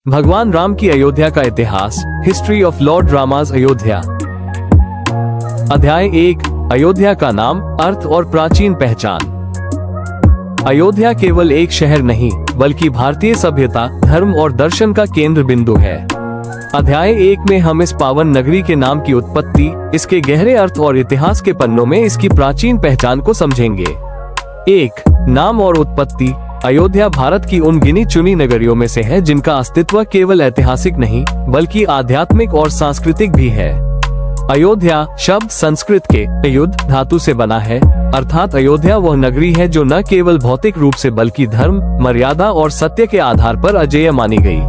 भगवान राम की अयोध्या का इतिहास, history of Lord Rama's Ayodhya. अध्याय 1, अयोध्या का नाम, अर्थ और प्राचीन पहचान। अयोध्या केवल एक शहर नहीं बल्कि भारतीय सभ्यता, धर्म और दर्शन का केंद्र बिंदु है। अध्याय 1 में हम इस पावन नगरी के नाम की उत्पत्ति, इसके गहरे अर्थ और इतिहास के पन्नों में इसकी प्राचीन पहचान को समझेंगे। 1. नाम और उत्पत्ति। अयोध्या भारत की उन गिनी चुनी नगरियों में से है जिनका अस्तित्व केवल ऐतिहासिक नहीं बल्कि आध्यात्मिक और सांस्कृतिक भी है। अयोध्या शब्द संस्कृत के अयुध धातु से बना है, अर्थात अयोध्या वह नगरी है जो न केवल भौतिक रूप से बल्कि धर्म, मर्यादा और सत्य के आधार पर अजेय मानी गई।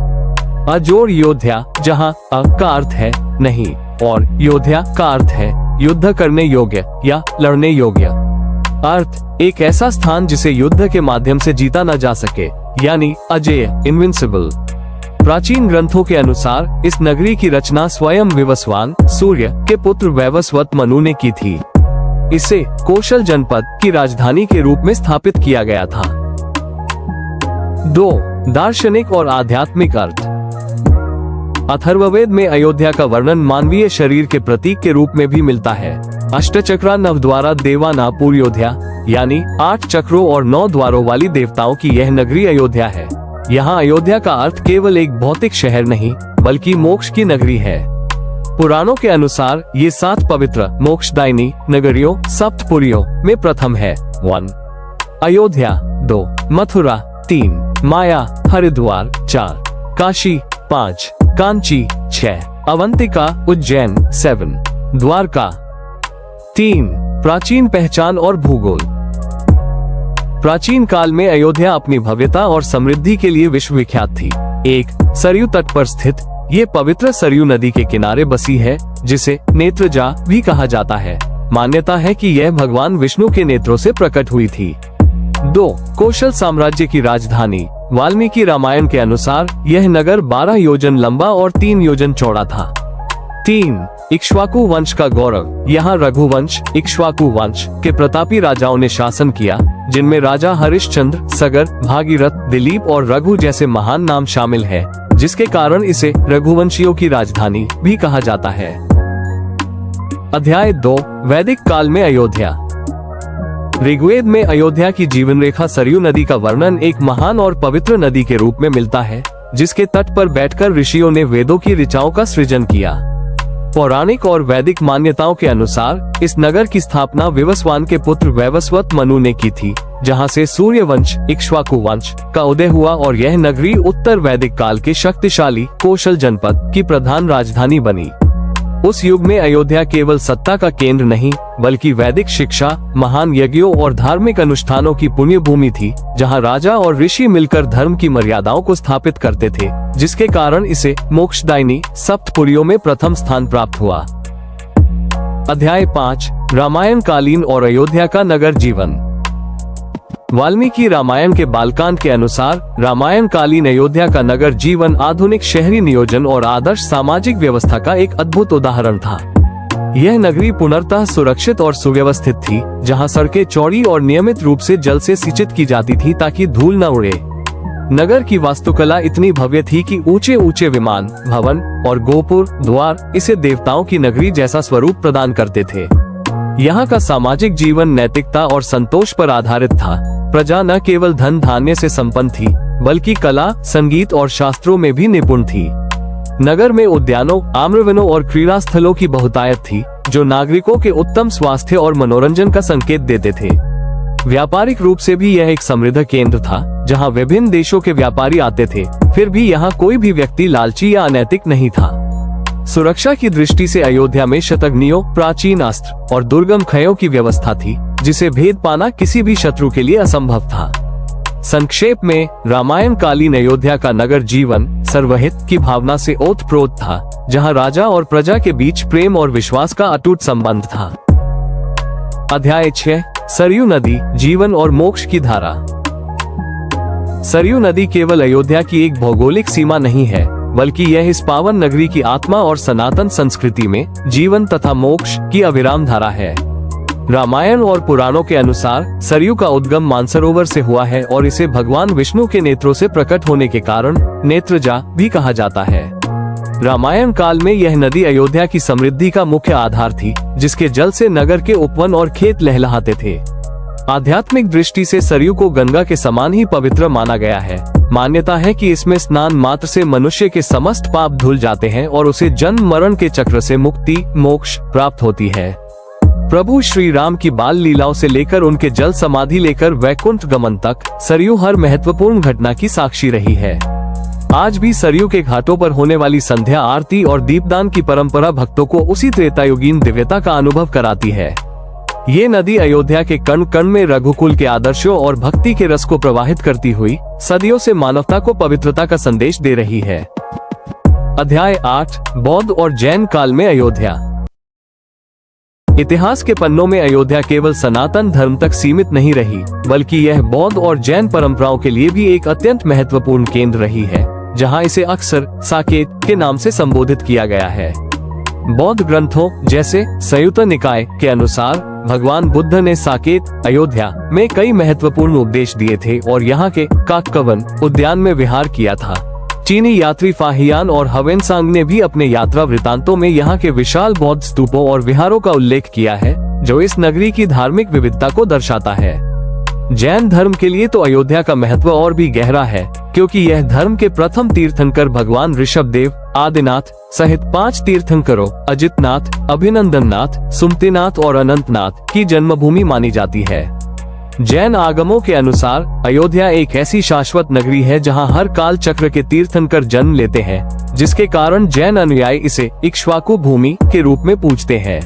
अजोर योध्या, जहाँ अ का अर्थ है नहीं और योध्या का अर्थ है युद्ध करने योग्य या लड़ने योग्य। अर्थ, एक ऐसा स्थान जिसे युद्ध के माध्यम से जीता न जा सके, यानी अजेय, इनविंसिबल। प्राचीन ग्रंथों के अनुसार इस नगरी की रचना स्वयं विवस्वान, सूर्य के पुत्र वैवस्वत मनु ने की थी। इसे कौशल जनपद की राजधानी के रूप में स्थापित किया गया था। 2. दार्शनिक और आध्यात्मिक अर्थ। अथर्ववेद में अयोध्या का वर्णन मानवीय शरीर के प्रतीक के रूप में भी मिलता है। अष्टचक्रा नवद्वारा देवाना पूर्योध्या, यानी 8 चक्रों और 9 द्वारों वाली देवताओं की यह नगरी अयोध्या है। यहाँ अयोध्या का अर्थ केवल एक भौतिक शहर नहीं बल्कि मोक्ष की नगरी है। पुराणों के अनुसार ये 7 पवित्र मोक्षदायिनी नगरियों, सप्तपुरियों में प्रथम है। 1. अयोध्या। 2. मथुरा। 3. माया, हरिद्वार। 4. काशी। 5. कांची। 6. अवंतिका, उज्जैन। 7. द्वारका। 3. प्राचीन पहचान और भूगोल। प्राचीन काल में अयोध्या अपनी भव्यता और समृद्धि के लिए विश्वविख्यात थी। 1. सरयू तट पर स्थित ये पवित्र सरयू नदी के किनारे बसी है, जिसे नेत्रजा भी कहा जाता है। मान्यता है कि यह भगवान विष्णु के नेत्रों से प्रकट हुई थी। 2. कौशल साम्राज्य की राजधानी। वाल्मीकि रामायण के अनुसार यह नगर 12 योजन लंबा और 3 योजन चौड़ा था। 3. इक्ष्वाकु वंश का गौरव। यहाँ रघुवंश, इक्ष्वाकु वंश के प्रतापी राजाओं ने शासन किया, जिनमें राजा हरिश्चंद्र, सगर, भागीरथ, दिलीप और रघु जैसे महान नाम शामिल है, जिसके कारण इसे रघुवंशियों की राजधानी भी कहा जाता है। अध्याय 2, वैदिक काल में अयोध्या। ऋग्वेद में अयोध्या की जीवन रेखा सरयू नदी का वर्णन एक महान और पवित्र नदी के रूप में मिलता है, जिसके तट पर बैठकर ऋषियों ने वेदों की ऋचाओं का सृजन किया। पौराणिक और वैदिक मान्यताओं के अनुसार इस नगर की स्थापना विवस्वान के पुत्र वैवस्वत मनु ने की थी, जहां से सूर्य वंश, इक्ष्वाकु वंश का उदय हुआ और यह नगरी उत्तर वैदिक काल के शक्तिशाली कौशल जनपद की प्रधान राजधानी बनी। उस युग में अयोध्या केवल सत्ता का केंद्र नहीं बल्कि वैदिक शिक्षा, महान यज्ञों और धार्मिक अनुष्ठानों की पुण्य भूमि थी, जहां राजा और ऋषि मिलकर धर्म की मर्यादाओं को स्थापित करते थे, जिसके कारण इसे मोक्षदायिनी सप्तपुरियों में प्रथम स्थान प्राप्त हुआ। अध्याय 5, रामायण कालीन और अयोध्या का नगर जीवन। वाल्मीकि रामायण के बालकांड के अनुसार रामायण कालीन अयोध्या का नगर जीवन आधुनिक शहरी नियोजन और आदर्श सामाजिक व्यवस्था का एक अद्भुत उदाहरण था। यह नगरी पूर्णतः सुरक्षित और सुव्यवस्थित थी, जहां सड़कें चौड़ी और नियमित रूप से जल से सिंचित की जाती थी ताकि धूल न उड़े। नगर की वास्तुकला इतनी भव्य थी कि ऊंचे ऊंचे विमान, भवन और गोपुर, द्वार इसे देवताओं की नगरी जैसा स्वरूप प्रदान करते थे। यहाँ का सामाजिक जीवन नैतिकता और संतोष पर आधारित था। प्रजा न केवल धन धान्य से संपन्न थी बल्कि कला, संगीत और शास्त्रों में भी निपुण थी। नगर में उद्यानों, आम्रवनों और क्रीड़ा स्थलों की बहुतायत थी, जो नागरिकों के उत्तम स्वास्थ्य और मनोरंजन का संकेत देते थे। व्यापारिक रूप से भी यह एक समृद्ध केंद्र था, जहां विभिन्न देशों के व्यापारी आते थे। फिर भी यहाँ कोई भी व्यक्ति लालची या अनैतिक नहीं था। सुरक्षा की दृष्टि से अयोध्या में शतघ्नियों, प्राचीन अस्त्र और दुर्गम खयों की व्यवस्था थी, जिसे भेद पाना किसी भी शत्रु के लिए असंभव था। संक्षेप में, रामायण कालीन अयोध्या का नगर जीवन सर्वहित की भावना से ओतप्रोत था, जहां राजा और प्रजा के बीच प्रेम और विश्वास का अटूट संबंध था। अध्याय 6, सरयू नदी, जीवन और मोक्ष की धारा। सरयू नदी केवल अयोध्या की एक भौगोलिक सीमा नहीं है बल्कि यह इस पावन नगरी की आत्मा और सनातन संस्कृति में जीवन तथा मोक्ष की अविराम धारा है। रामायण और पुराणों के अनुसार सरयू का उद्गम मानसरोवर से हुआ है और इसे भगवान विष्णु के नेत्रों से प्रकट होने के कारण नेत्रजा भी कहा जाता है। रामायण काल में यह नदी अयोध्या की समृद्धि का मुख्य आधार थी, जिसके जल से नगर के उपवन और खेत लहलहाते थे। आध्यात्मिक दृष्टि से सरयू को गंगा के समान ही पवित्र माना गया है। मान्यता है कि इसमें स्नान मात्र से मनुष्य के समस्त पाप धुल जाते हैं और उसे जन्म मरण के चक्र से मुक्ति मोक्ष प्राप्त होती है। प्रभु श्री राम की बाल लीलाओं से लेकर उनके जल समाधि लेकर वैकुंठ गमन तक सरयू हर महत्वपूर्ण घटना की साक्षी रही है। आज भी सरयू के घाटों पर होने वाली संध्या आरती और दीपदान की परंपरा भक्तों को उसी त्रेतायुगीन दिव्यता का अनुभव कराती है। ये नदी अयोध्या के कण कण में रघुकुल के आदर्शों और भक्ति के रस को प्रवाहित करती हुई सदियों से मानवता को पवित्रता का संदेश दे रही है। अध्याय 8 बौद्ध और जैन काल में अयोध्या। इतिहास के पन्नों में अयोध्या केवल सनातन धर्म तक सीमित नहीं रही, बल्कि यह बौद्ध और जैन परंपराओं के लिए भी एक अत्यंत महत्वपूर्ण केंद्र रही है, जहां इसे अक्सर साकेत के नाम से संबोधित किया गया है। बौद्ध ग्रंथों जैसे संयुत्त निकाय के अनुसार भगवान बुद्ध ने साकेत अयोध्या में कई महत्वपूर्ण उपदेश दिए थे और यहाँ के काककवन उद्यान में विहार किया था। चीनी यात्री फाहियान और हवेनसांग ने भी अपने यात्रा वृतांतों में यहाँ के विशाल बौद्ध स्तूपों और विहारों का उल्लेख किया है, जो इस नगरी की धार्मिक विविधता को दर्शाता है। जैन धर्म के लिए तो अयोध्या का महत्व और भी गहरा है, क्योंकि यह धर्म के प्रथम तीर्थंकर भगवान ऋषभदेव आदिनाथ सहित 5 तीर्थंकरों अजितनाथ, अभिनंदननाथ, सुमतिनाथ और अनंतनाथ की जन्मभूमि मानी जाती है। जैन आगमों के अनुसार अयोध्या एक ऐसी शाश्वत नगरी है जहां हर काल चक्र के तीर्थंकर जन्म लेते हैं, जिसके कारण जैन अनुयायी इसे इक्ष्वाकु भूमि के रूप में पूजते हैं।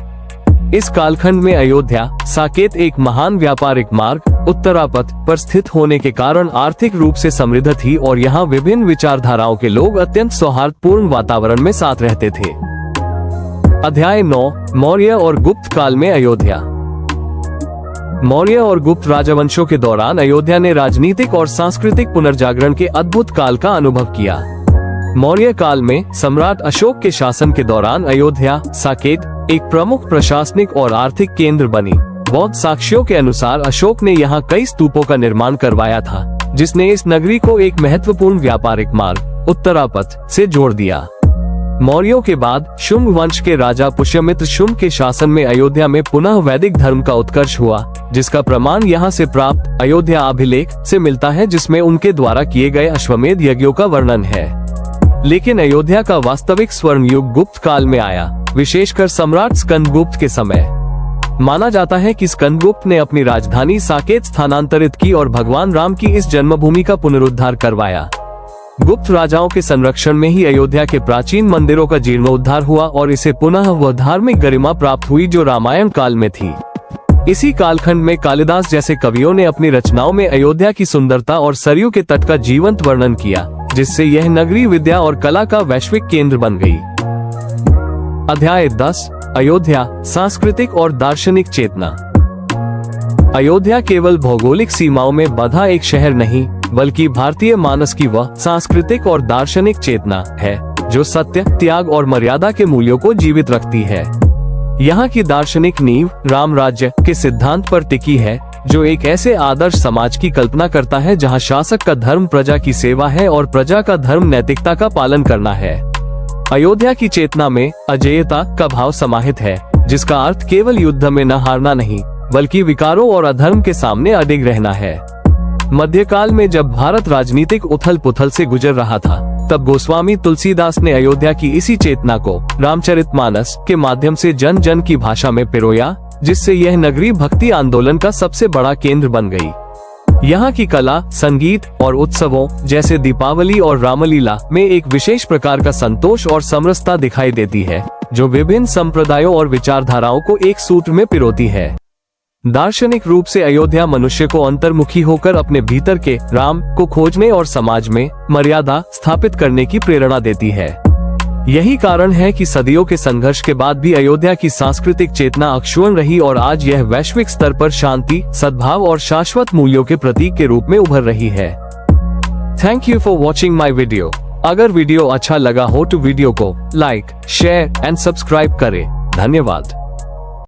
इस कालखंड में अयोध्या साकेत एक महान व्यापारिक मार्ग उत्तरापथ पर स्थित होने के कारण आर्थिक रूप से समृद्ध थी और यहाँ विभिन्न विचारधाराओं के लोग अत्यंत सौहार्दपूर्ण वातावरण में साथ रहते थे। अध्याय 9 मौर्य और गुप्त काल में अयोध्या। मौर्य और गुप्त राजवंशों के दौरान अयोध्या ने राजनीतिक और सांस्कृतिक पुनर्जागरण के अद्भुत काल का अनुभव किया। मौर्य काल में सम्राट अशोक के शासन के दौरान अयोध्या साकेत एक प्रमुख प्रशासनिक और आर्थिक केंद्र बनी। बौद्ध साक्ष्यों के अनुसार अशोक ने यहाँ कई स्तूपों का निर्माण करवाया था, जिसने इस नगरी को एक महत्वपूर्ण व्यापारिक मार्ग उत्तरापथ से जोड़ दिया। मौर्यों के बाद शुंग वंश के राजा पुष्यमित्र शुंग के शासन में अयोध्या में पुनः वैदिक धर्म का उत्कर्ष हुआ, जिसका प्रमाण यहाँ से प्राप्त अयोध्या अभिलेख से मिलता है, जिसमें उनके द्वारा किए गए अश्वमेध यज्ञों का वर्णन है। लेकिन अयोध्या का वास्तविक स्वर्ण युग गुप्त काल में आया, विशेषकर सम्राट स्कंदगुप्त के समय। माना जाता है कि स्कंदगुप्त ने अपनी राजधानी साकेत स्थानांतरित की और भगवान राम की इस जन्मभूमि का पुनरुद्धार करवाया। गुप्त राजाओं के संरक्षण में ही अयोध्या के प्राचीन मंदिरों का जीर्णोद्धार हुआ और इसे पुनः वह धार्मिक गरिमा प्राप्त हुई जो रामायण काल में थी। इसी कालखंड में कालिदास जैसे कवियों ने अपनी रचनाओं में अयोध्या की सुंदरता और सरयू के तट का जीवंत वर्णन किया, जिससे यह नगरी विद्या और कला का वैश्विक केंद्र बन गई। अध्याय 10 अयोध्या सांस्कृतिक और दार्शनिक चेतना। अयोध्या केवल भौगोलिक सीमाओं में बंधा एक शहर नहीं, बल्कि भारतीय मानस की वह सांस्कृतिक और दार्शनिक चेतना है जो सत्य, त्याग और मर्यादा के मूल्यों को जीवित रखती है। यहाँ की दार्शनिक नींव राम राज्य के सिद्धांत पर टिकी है, जो एक ऐसे आदर्श समाज की कल्पना करता है जहाँ शासक का धर्म प्रजा की सेवा है और प्रजा का धर्म नैतिकता का पालन करना है। अयोध्या की चेतना में अजेयता का भाव समाहित है, जिसका अर्थ केवल युद्ध में न हारना नहीं, बल्कि विकारों और अधर्म के सामने अडिग रहना है। मध्यकाल में जब भारत राजनीतिक उथल पुथल से गुजर रहा था, तब गोस्वामी तुलसीदास ने अयोध्या की इसी चेतना को रामचरितमानस के माध्यम से जन जन की भाषा में पिरोया, जिससे यह नगरी भक्ति आंदोलन का सबसे बड़ा केंद्र बन गई। यहाँ की कला, संगीत और उत्सवों जैसे दीपावली और रामलीला में एक विशेष प्रकार का संतोष और समरसता दिखाई देती है, जो विभिन्न संप्रदायों और विचारधाराओं को एक सूत्र में पिरोती है। दार्शनिक रूप से अयोध्या मनुष्य को अंतर्मुखी होकर अपने भीतर के राम को खोजने और समाज में मर्यादा स्थापित करने की प्रेरणा देती है। यही कारण है कि सदियों के संघर्ष के बाद भी अयोध्या की सांस्कृतिक चेतना अक्षुण्ण रही और आज यह वैश्विक स्तर पर शांति, सद्भाव और शाश्वत मूल्यों के प्रतीक के रूप में उभर रही है। Thank you for watching my video. अगर वीडियो अच्छा लगा हो तो वीडियो को लाइक, शेयर एंड सब्सक्राइब करें। धन्यवाद।